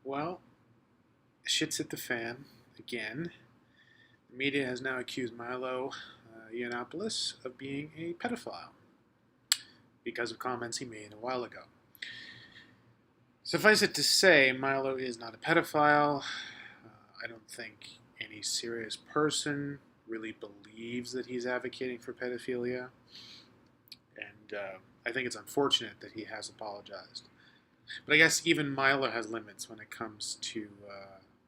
Well, shit's hit the fan again. The media has now accused Milo Yiannopoulos of being a pedophile because of comments he made a while ago. Suffice it to say, Milo is not a pedophile. I don't think any serious person really believes that he's advocating for pedophilia. And I think it's unfortunate that he has apologized. But I guess even Milo has limits when it comes to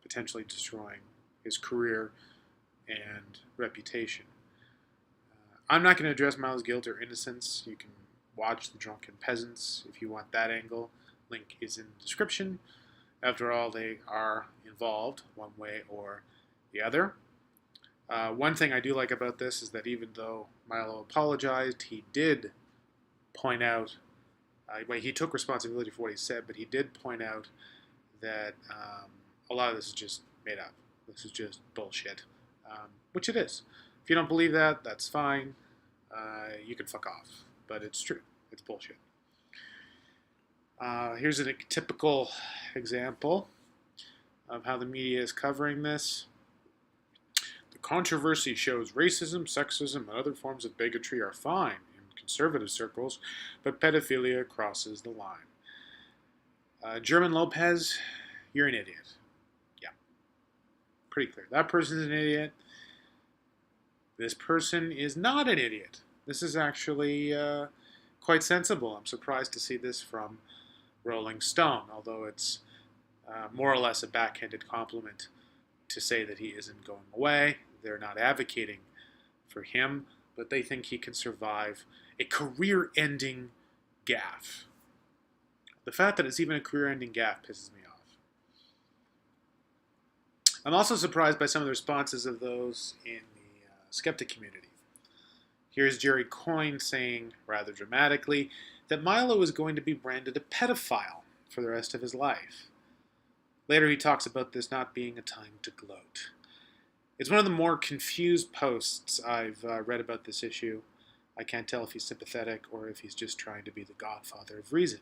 potentially destroying his career and reputation. I'm not going to address Milo's guilt or innocence. You can watch the Drunken Peasants if you want that angle. Link is in the description. After all, they are involved one way or the other. One thing I do like about this is that even though Milo apologized, he did point out, well, he took responsibility for what he said, but he did point out that a lot of this is just made up. This is just bullshit, which it is. If you don't believe that, that's fine. You can fuck off, but it's true. It's bullshit. Here's a typical example of how the media is covering this. The controversy shows racism, sexism, and other forms of bigotry are fine in conservative circles, but pedophilia crosses the line. German Lopez, you're an idiot. Yeah, pretty clear. That person's an idiot. This person is not an idiot. This is actually quite sensible. I'm surprised to see this from Rolling Stone, although it's more or less a backhanded compliment to say that he isn't going away. They're not advocating for him, but they think he can survive a career-ending gaffe. The fact that it's even a career-ending gaffe pisses me off. I'm also surprised by some of the responses of those in the skeptic community. Here's Jerry Coyne saying, rather dramatically, that Milo is going to be branded a pedophile for the rest of his life. Later he talks about this not being a time to gloat. It's one of the more confused posts I've read about this issue. I can't tell if he's sympathetic or if he's just trying to be the godfather of reason,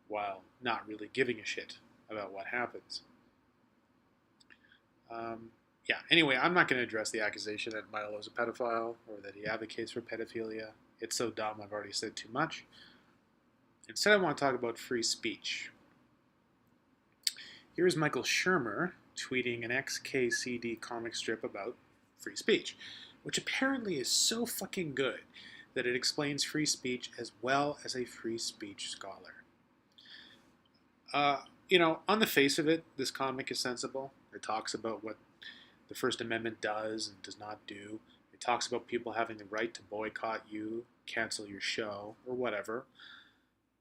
while not really giving a shit about what happens. Anyway, I'm not going to address the accusation that Milo is a pedophile or that he advocates for pedophilia. It's so dumb, I've already said too much. Instead, I want to talk about free speech. Here's Michael Shermer tweeting an XKCD comic strip about free speech, which apparently is so fucking good that it explains free speech as well as a free speech scholar. On the face of it, this comic is sensible. It talks about what the First Amendment does and does not do. It talks about people having the right to boycott you, cancel your show, or whatever.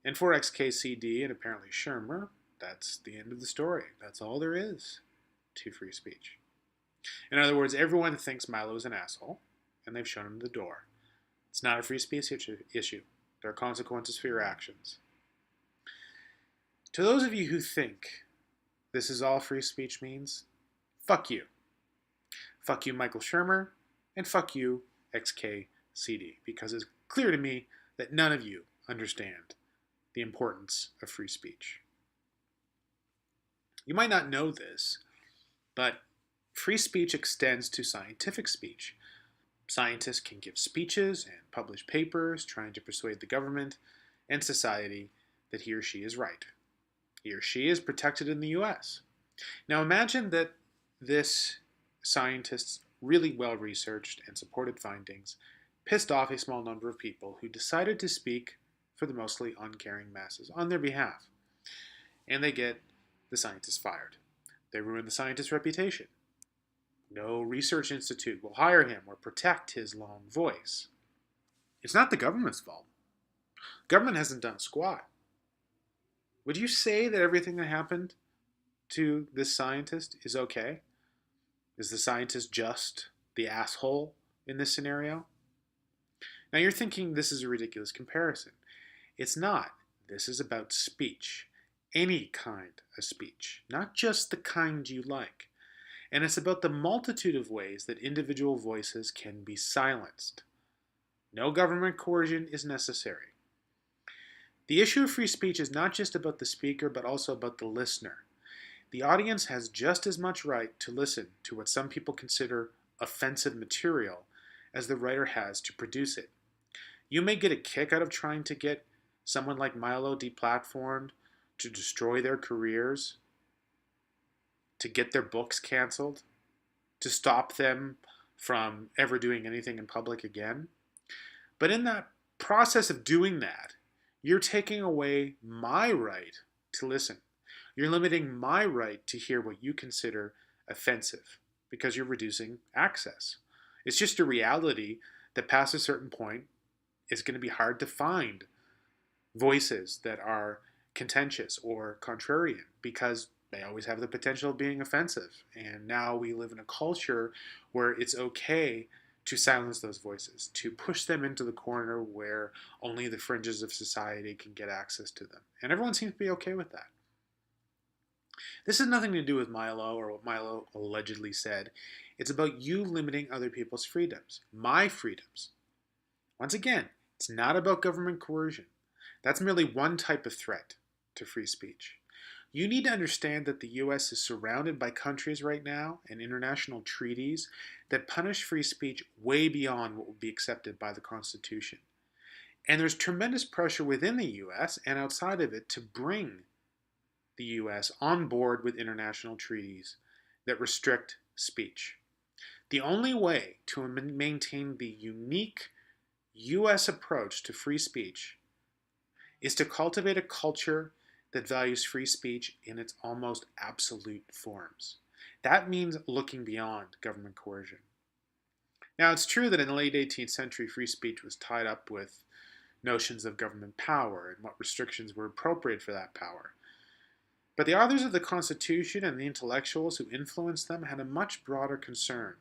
And for XKCD and apparently Shermer, that's the end of the story. That's all there is to free speech. In other words, everyone thinks Milo is an asshole, and they've shown him the door. It's not a free speech issue. There are consequences for your actions. To those of you who think this is all free speech means, fuck you. Fuck you, Michael Shermer, and fuck you, XKCD, because it's clear to me that none of you understand the importance of free speech. You might not know this, but free speech extends to scientific speech. Scientists can give speeches and publish papers trying to persuade the government and society that he or she is right. He or she is protected in the US. Now imagine that this scientist's really well-researched and supported findings pissed off a small number of people who decided to speak for the mostly uncaring masses on their behalf. And they get the scientist fired. They ruin the scientist's reputation. No research institute will hire him or protect his long voice. It's not the government's fault. The government hasn't done squat. Would you say that everything that happened to this scientist is okay? Is the scientist just the asshole in this scenario? Now you're thinking this is a ridiculous comparison. It's not. This is about speech. Any kind of speech, not just the kind you like. And it's about the multitude of ways that individual voices can be silenced. No government coercion is necessary. The issue of free speech is not just about the speaker, but also about the listener. the audience has just as much right to listen to what some people consider offensive material as the writer has to produce it. You may get a kick out of trying to get someone like Milo deplatformed, to destroy their careers, to get their books canceled, to stop them from ever doing anything in public again. But in that process of doing that, you're taking away my right to listen. You're limiting my right to hear what you consider offensive because you're reducing access. It's just a reality that past a certain point, it's going to be hard to find voices that are contentious or contrarian because they always have the potential of being offensive. And now we live in a culture where it's okay to silence those voices, to push them into the corner where only the fringes of society can get access to them. And everyone seems to be okay with that. This has nothing to do with Milo or what Milo allegedly said. It's about you limiting other people's freedoms, my freedoms. Once again, it's not about government coercion. That's merely one type of threat to free speech. You need to understand that the US is surrounded by countries right now and international treaties that punish free speech way beyond what would be accepted by the Constitution. And there's tremendous pressure within the US and outside of it to bring the US on board with international treaties that restrict speech. The only way to maintain the unique US approach to free speech is to cultivate a culture that values free speech in its almost absolute forms. That means looking beyond government coercion. Now, it's true that in the late 18th century, free speech was tied up with notions of government power and what restrictions were appropriate for that power. But the authors of the Constitution and the intellectuals who influenced them had a much broader concern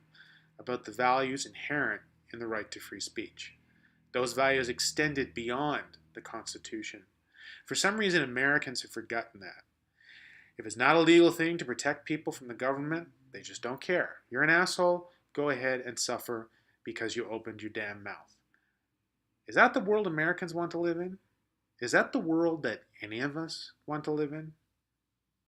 about the values inherent in the right to free speech. Those values extended beyond the Constitution. For some reason, Americans have forgotten that. If it's not a legal thing to protect people from the government, they just don't care. You're an asshole, go ahead and suffer because you opened your damn mouth. Is that the world Americans want to live in? Is that the world that any of us want to live in?